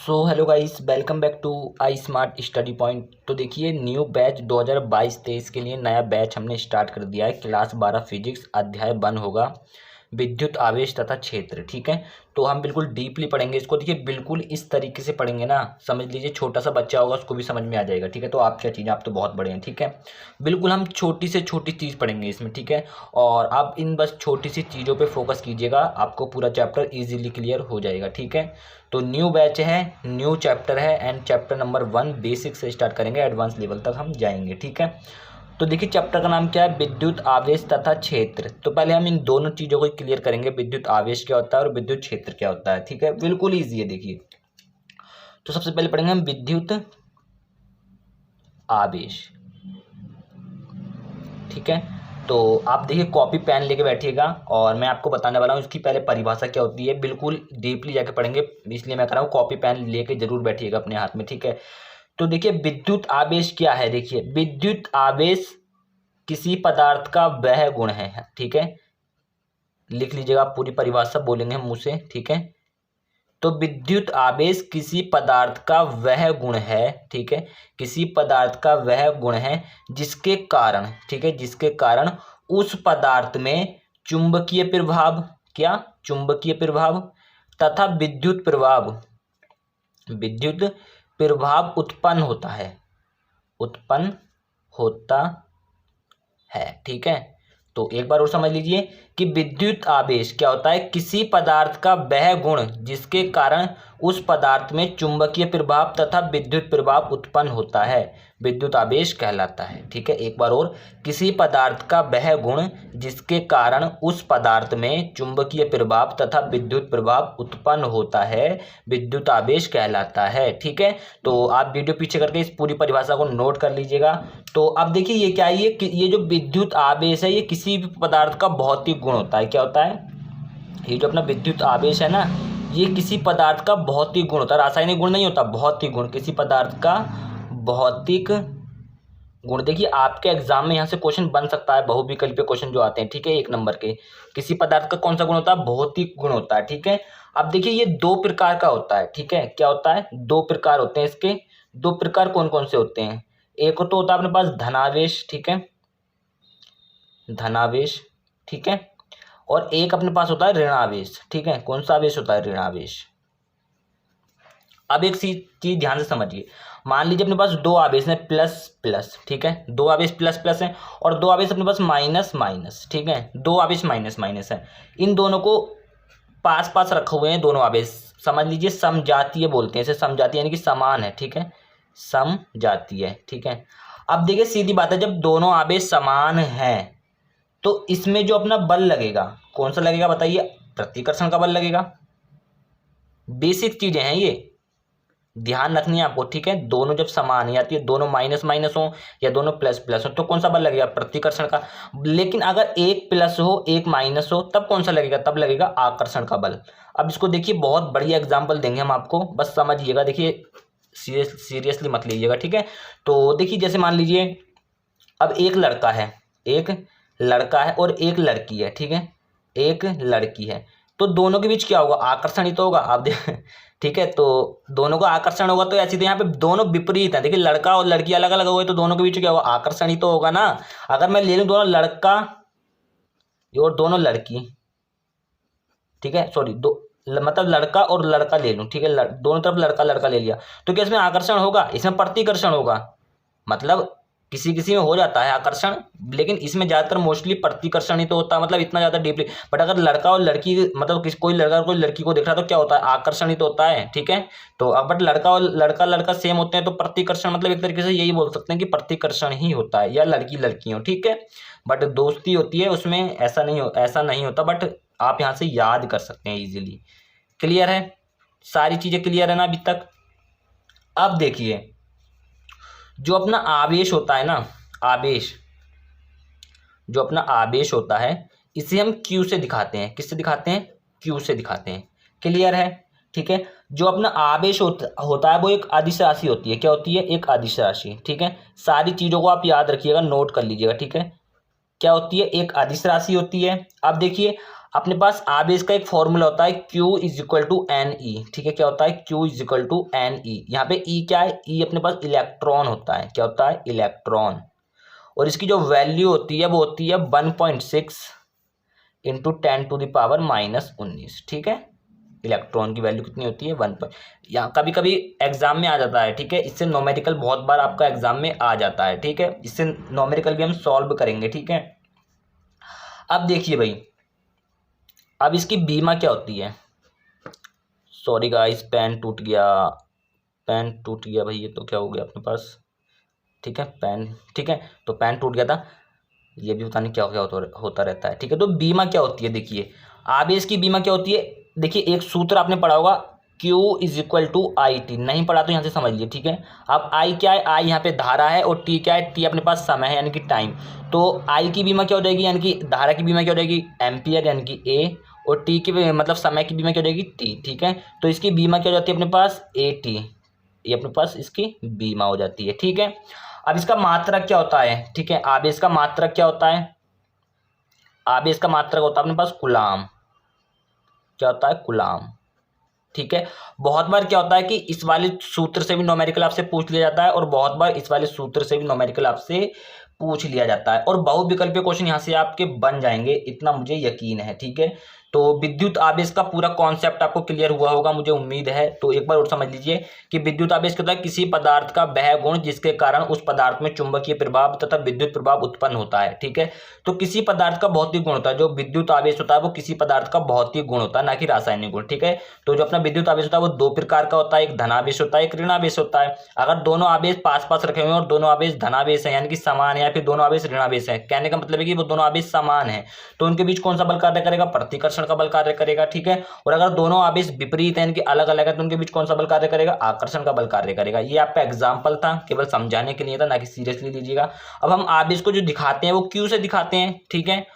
So hello guys, welcome back to I smart study point. तो देखिए, new batch 2022-23 के लिए नया बैच हमने स्टार्ट कर दिया है। क्लास 12 फिजिक्स अध्याय 1 होगा विद्युत आवेश तथा क्षेत्र। ठीक है, तो हम बिल्कुल डीपली पढ़ेंगे इसको। देखिए, बिल्कुल इस तरीके से पढ़ेंगे ना, समझ लीजिए छोटा सा बच्चा होगा उसको भी समझ में आ जाएगा। ठीक है, तो आप क्या चीज़ें, आप तो बहुत बड़े हैं। ठीक है, बिल्कुल हम छोटी से छोटी चीज़ पढ़ेंगे इसमें। ठीक है, और आप इन बस छोटी सी चीज़ों पे फोकस कीजिएगा, आपको पूरा चैप्टर इजीली क्लियर हो जाएगा। ठीक है, तो न्यू बैच है, न्यू चैप्टर है एंड चैप्टर नंबर 1 बेसिक से स्टार्ट करेंगे, एडवांस लेवल तक हम जाएंगे। ठीक है, तो देखिए चैप्टर का नाम क्या है, विद्युत आवेश तथा क्षेत्र। तो पहले हम इन दोनों चीज़ों को क्लियर करेंगे, विद्युत आवेश क्या होता है और विद्युत क्षेत्र क्या होता है। ठीक है, बिल्कुल ईजी है। देखिए, तो सबसे पहले पढ़ेंगे हम विद्युत आवेश। ठीक है, तो आप देखिए कॉपी पेन लेके बैठिएगा और मैं आपको बताने वाला हूँ इसकी पहले परिभाषा क्या होती है। बिल्कुल डीपली जाके पढ़ेंगे, इसलिए मैं कह रहा हूँ कॉपी पेन लेके जरूर बैठिएगा अपने हाथ में। ठीक है, तो देखिए विद्युत आवेश क्या है। देखिए, विद्युत आवेश किसी पदार्थ का वह गुण है। ठीक है, लिख लीजिएगा, आप पूरी परिभाषा बोलेंगे हम मुँह से। ठीक है, तो विद्युत आवेश किसी पदार्थ का वह गुण है। ठीक है, किसी पदार्थ का वह गुण है जिसके कारण, ठीक है, जिसके कारण उस पदार्थ में चुंबकीय प्रभाव, क्या, चुंबकीय प्रभाव तथा विद्युत प्रभाव, विद्युत प्रभाव उत्पन्न होता है, उत्पन्न होता है। ठीक है, तो एक बार और समझ लीजिए कि विद्युत आवेश क्या होता है, किसी पदार्थ का वह गुण जिसके कारण उस पदार्थ में चुंबकीय प्रभाव तथा विद्युत प्रभाव उत्पन्न होता है, विद्युत आवेश कहलाता है। ठीक है, एक बार और, किसी पदार्थ का वह गुण जिसके कारण उस पदार्थ में चुंबकीय प्रभाव तथा विद्युत प्रभाव उत्पन्न होता है, विद्युत आवेश कहलाता है। ठीक है, तो आप वीडियो पीछे करके इस पूरी परिभाषा को नोट कर लीजिएगा। तो अब देखिए ये क्या है, ये जो विद्युत आवेश है ये किसी भी पदार्थ का भौतिक गुण होता है। क्या होता है, ये जो अपना विद्युत आवेश है ना, ये किसी पदार्थ का भौतिक गुण होता है, रासायनिक गुण नहीं होता, भौतिक गुण, किसी पदार्थ का भौतिक गुण। देखिए आपके एग्जाम में यहाँ से क्वेश्चन बन सकता है, बहुविकल्पीय क्वेश्चन जो आते हैं। ठीक है, 1 नंबर के, किसी पदार्थ का कौन सा गुण होता है, भौतिक गुण होता है। ठीक है, अब देखिए ये 2 प्रकार का होता है। ठीक है, क्या होता है, 2 प्रकार होते हैं इसके। 2 प्रकार कौन कौन से होते हैं, एक तो होता है अपने पास धनावेश। ठीक है, धनावेश। ठीक है, और एक अपने पास होता है ऋणावेश। ठीक है, कौन सा आवेश होता है, ऋणावेश। अब एक चीज ध्यान से समझिए, मान लीजिए अपने पास 2 आवेश हैं, प्लस प्लस। ठीक है, 2 आवेश प्लस प्लस हैं और 2 आवेश अपने पास माइनस माइनस। ठीक है, 2 आवेश माइनस माइनस है, इन दोनों को पास पास रखे हुए हैं दोनों आवेश, समझ लीजिए समजातीय बोलते हैं इसे, समजातीय यानी कि समान है। ठीक है, समजातीय। ठीक है, अब देखिए सीधी बात है, जब दोनों आवेश समान हैं तो इसमें जो अपना बल लगेगा, कौन सा लगेगा बताइए, प्रतिकर्षण का बल लगेगा। बेसिक चीजें हैं ये, ध्यान रखनी है आपको। ठीक है, दोनों जब समान है, या दोनों माइनस माइनस हो या दोनों प्लस प्लस हो, तो कौन सा बल लगेगा, प्रतिकर्षण का। लेकिन अगर एक प्लस हो एक माइनस हो, तब कौन सा लगेगा, तब लगेगा आकर्षण का बल। अब इसको देखिए, बहुत बढ़िया एग्जाम्पल देंगे हम आपको, बस समझिएगा। देखिए सीरियसली मत लीजिएगा। ठीक है, तो देखिए जैसे मान लीजिए अब एक लड़का है, एक लड़का है और एक लड़की है। ठीक है, एक लड़की है, तो दोनों के बीच क्या होगा, आकर्षण ही तो होगा। आप देख ठीक है, तो दोनों का आकर्षण होगा, तो ऐसी तो यहाँ पे दोनों विपरीत हैं। देखिए लड़का और लड़की अलग अलग हो गए, तो दोनों के बीच क्या होगा, आकर्षण ही तो होगा ना। अगर मैं ले लूँ दोनों लड़का और दोनों लड़की, ठीक है, सॉरी, मतलब लड़का और लड़का ले लूँ। ठीक है, दोनों तरफ लड़का लड़का ले लिया, तो क्या इसमें आकर्षण होगा, इसमें प्रतिकर्षण होगा। मतलब किसी किसी में हो जाता है आकर्षण, लेकिन इसमें ज्यादातर मोस्टली प्रतिकर्षण ही तो होता है, मतलब इतना ज्यादा डीपली। बट अगर लड़का और लड़की, मतलब कोई लड़का और कोई लड़की को देख रहा है तो क्या होता है, आकर्षण ही तो होता है। ठीक है, तो अब बट लड़का और लड़का सेम होते हैं, तो प्रतिकर्षण मतलब एक तरीके से यही बोल सकते हैं कि प्रतिकर्षण ही होता है, या लड़की लड़की हो। ठीक है, बट दोस्ती होती है उसमें ऐसा नहीं होता, बट आप यहाँ से याद कर सकते हैं इजीली। क्लियर है, सारी चीजें क्लियर है ना अभी तक। अब देखिए जो अपना आवेश होता है ना, आवेश, जो अपना आवेश होता है इसे हम Q से दिखाते हैं। किससे दिखाते हैं, Q से दिखाते हैं। क्लियर है। ठीक है, जो अपना आवेश होता है वो एक अदिश राशि होती है। क्या होती है, एक अदिश राशि। ठीक है, सारी चीजों को आप याद रखिएगा, नोट कर लीजिएगा। ठीक है, क्या होती है, एक अदिश राशि होती है। अब देखिए अपने पास आवेश का एक फॉर्मूला होता है Q is equal to N E, ठीक है। क्या होता है? Q is equal to N E. यहाँ पे E क्या है? E अपने पास इलेक्ट्रॉन होता है। क्या होता है? इलेक्ट्रॉन। और इसकी जो वैल्यू होती है वो होती है 1.6 इंटू 10⁻⁻19, ठीक है। इलेक्ट्रॉन की वैल्यू कितनी होती है? 1 यहाँ कभी कभी एग्जाम में आ जाता है, ठीक है। इससे नोमेरिकल बहुत बार आपका एग्जाम में आ जाता है, ठीक है। इससे नोमेरिकल भी हम सॉल्व करेंगे, ठीक है। अब देखिए भाई, अब इसकी बीमा क्या होती है। सॉरी गाइस, पेन टूट गया भाई। ये तो क्या हो गया अपने पास, ठीक है। पेन, ठीक है, तो पेन टूट गया था। ये भी पता नहीं क्या क्या होता रहता है, ठीक है। तो बीमा क्या होती है, देखिए आवेश की बीमा क्या होती है। देखिए एक सूत्र आपने पढ़ा होगा, Q is equal to I T. नहीं पढ़ा तो यहाँ से समझ लीजिए, ठीक है। अब I क्या है? I यहाँ पे धारा है, और T क्या है? T अपने पास समय है, यानी कि टाइम। तो I की बीमा क्या हो जाएगी, यानी कि धारा की बीमा क्या हो जाएगी? एम्पियर, यानी कि A। और T की मतलब समय की बीमा क्या हो जाएगी? T, ठीक है। तो इसकी बीमा क्या हो जाती है अपने पास? AT। ये अपने पास इसकी बीमा हो जाती है, ठीक है। अब इसका मात्रक क्या होता है, ठीक है। आवेश का मात्रक क्या होता है? आवेश का मात्रक होता है अपने पास कूलाम। क्या होता है? कूलाम, ठीक है। बहुत बार क्या होता है कि इस वाले सूत्र से भी न्यूमेरिकल आपसे पूछ लिया जाता है, और बहुत बार इस वाले सूत्र से भी न्यूमेरिकल आपसे पूछ लिया जाता है, और बहुविकल्पीय क्वेश्चन यहाँ से आपके बन जाएंगे, इतना मुझे यकीन है, ठीक है। तो विद्युत आवेश का पूरा कॉन्सेप्ट आपको क्लियर हुआ होगा, मुझे उम्मीद है। तो एक बार और समझ लीजिए कि विद्युत आवेश क्या होता है? किसी पदार्थ का वह गुण जिसके कारण उस पदार्थ में चुंबकीय प्रभाव तथा विद्युत प्रभाव उत्पन्न होता है, ठीक है। तो किसी पदार्थ का भौतिक गुण होता है, जो विद्युत आवेश होता है वो किसी पदार्थ का भौतिक गुण होता है, ना कि रासायनिक गुण, ठीक है। तो जो अपना विद्युत आवेश होता है वो दो प्रकार का होता है, एक धनावेश होता है, एक ऋणावेश होता है। अगर दोनों आवेश पास पास रखे हुए हैं और दोनों आवेश धनावेश है, यानी कि समान है, या फिर दोनों आवेश ऋणावेश है, कहने का मतलब है कि वो दोनों आवेश समान है, तो उनके बीच कौन सा बल कार्य करेगा? प्रतिकर्षण का बल कार्य करेगा, ठीक है। और अगर दोनों आवेश विपरीत है, यानी कि अलग अलग है, तो उनके बीच कौन सा बल कार्य करेगा? आकर्षण का बल कार्य करेगा। ये आपका एग्जाम्पल था, केवल समझाने के लिए था, ना कि सीरियसली लीजिएगा। अब हम आवेश को जो दिखाते हैं वो क्यू से दिखाते हैं, ठीक है।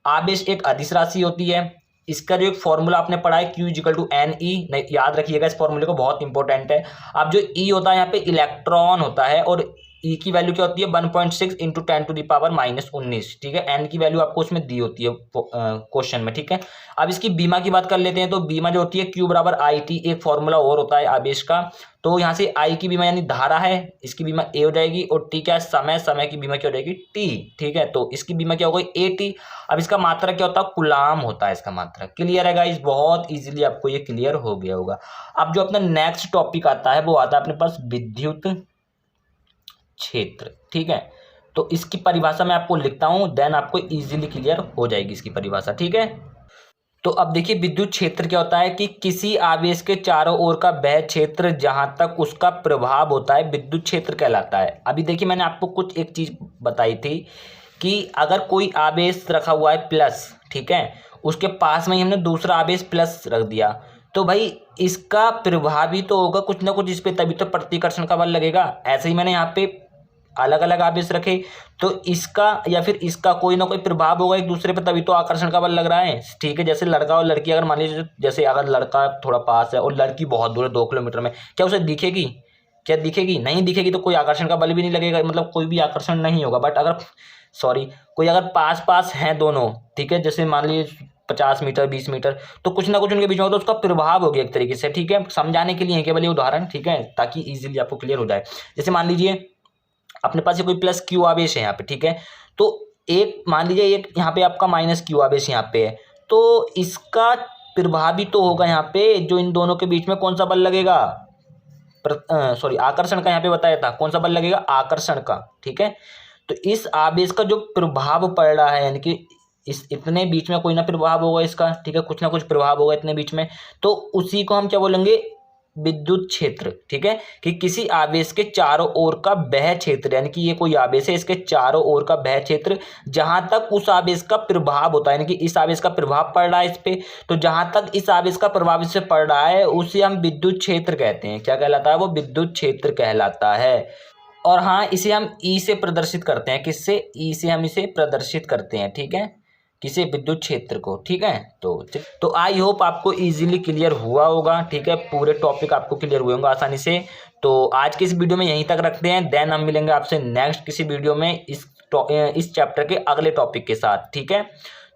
आवेश एक अदिश राशि होती है। इसका जो एक फॉर्मूला आपने पढ़ा है Q equal to N E, याद रखिएगा इस फॉर्मूले को, बहुत इंपॉर्टेंट है। अब जो E होता है यहाँ पे इलेक्ट्रॉन होता है, और E की वैल्यू क्या होती है? 1.6 इंटू 10⁻⁻19, ठीक है। N की वैल्यू आपको उसमें दी होती है क्वेश्चन में, ठीक है। अब इसकी बीमा की बात कर लेते हैं। तो बीमा जो होती है Q बराबर आई टी, एक फॉर्मूला और होता है आवेश का। तो यहाँ से I की बीमा यानी धारा है, इसकी बीमा A हो जाएगी, और T क्या है? समय। समय की बीमा क्या हो जाएगी? T, ठीक है। तो इसकी बीमा क्या हो गई? AT। अब इसका मात्रक क्या होता है? कूलाम होता है इसका मात्रक। क्लियर है गाइस? बहुत इजीली आपको ये क्लियर हो गया होगा। अब जो अपना नेक्स्ट टॉपिक आता है वो आता है अपने पास विद्युत क्षेत्र, ठीक है। तो इसकी परिभाषा मैं आपको लिखता हूं, देन आपको इजीली क्लियर हो जाएगी इसकी परिभाषा, ठीक है। तो अब देखिए विद्युत क्षेत्र क्या होता है कि किसी आवेश के चारों ओर का वह क्षेत्र जहां तक उसका प्रभाव होता है विद्युत क्षेत्र कहलाता है। अभी देखिए मैंने आपको कुछ एक चीज बताई थी कि अगर कोई आवेश रखा हुआ है प्लस, ठीक है, उसके पास में ही हमने दूसरा आवेश प्लस रख दिया, तो भाई इसका प्रभाव ही तो होगा कुछ ना कुछ इस पे, तभी तो प्रतिकर्षण का बल लगेगा। ऐसे ही मैंने यहाँ पे अलग अलग आवेश रखे, तो इसका या फिर इसका कोई ना कोई प्रभाव होगा एक दूसरे पर, तभी तो आकर्षण का बल लग रहा है, ठीक है। जैसे लड़का और लड़की, अगर मान लीजिए जैसे अगर लड़का थोड़ा पास है और लड़की बहुत दूर है 2 किलोमीटर में, क्या उसे दिखेगी? क्या दिखेगी? नहीं दिखेगी, तो कोई आकर्षण का बल भी नहीं लगेगा, मतलब कोई भी आकर्षण नहीं होगा। बट अगर कोई अगर पास पास हैं दोनों, ठीक है, जैसे मान लीजिए 50 मीटर 20 मीटर, तो कुछ ना कुछ उनके बीच में होगा, तो उसका प्रभाव हो गया एक तरीके से, ठीक है। समझाने के लिए केवल ये उदाहरण, ठीक है, ताकि इजीली आपको क्लियर हो जाए। जैसे मान लीजिए अपने पास कोई प्लस क्यू आवेश है यहाँ पे, ठीक है, तो एक मान लीजिए एक यहाँ पे आपका माइनस क्यू आवेश यहाँ पे है, तो इसका प्रभावी तो होगा यहाँ पे, जो इन दोनों के बीच में कौन सा बल लगेगा? आकर्षण का यहाँ पे बताया था, कौन सा बल लगेगा? आकर्षण का, ठीक है। तो इस आवेश का जो प्रभाव पड़ रहा है, यानी कि इस इतने बीच में कोई ना प्रभाव होगा इसका, ठीक है, कुछ ना कुछ प्रभाव होगा इतने बीच में, तो उसी को हम क्या बोलेंगे? विद्युत क्षेत्र, ठीक है। कि किसी आवेश के चारों ओर का वह क्षेत्र, यानी कि ये कोई आवेश है, इसके चारों ओर का वह क्षेत्र जहां तक उस आवेश का प्रभाव होता है, यानी कि इस आवेश का प्रभाव पड़ रहा है इस पे, तो जहां तक इस आवेश का प्रभाव इससे पड़ रहा है उसे हम विद्युत क्षेत्र कहते हैं। क्या कहलाता है? वो विद्युत क्षेत्र कहलाता है। और हाँ, इसे हम ई से प्रदर्शित करते हैं। किससे? ई से हम इसे प्रदर्शित करते हैं, ठीक है, किसी विद्युत क्षेत्र को, ठीक है। तो आई होप आपको इजीली क्लियर हुआ होगा, ठीक है, पूरे टॉपिक आपको क्लियर हुए होंगे आसानी से। तो आज की इस वीडियो में यहीं तक रखते हैं, देन हम मिलेंगे आपसे नेक्स्ट किसी वीडियो में इस चैप्टर के अगले टॉपिक के साथ, ठीक है।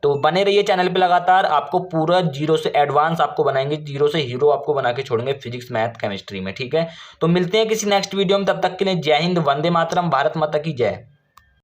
तो बने रहिए चैनल पे लगातार, आपको पूरा जीरो से एडवांस आपको बनाएंगे, जीरो से हीरो आपको बना के छोड़ेंगे फिजिक्स मैथ केमिस्ट्री में, ठीक है। तो मिलते हैं किसी नेक्स्ट वीडियो में, तब तक के लिए जय हिंद, वंदे मातरम, भारत माता की जय।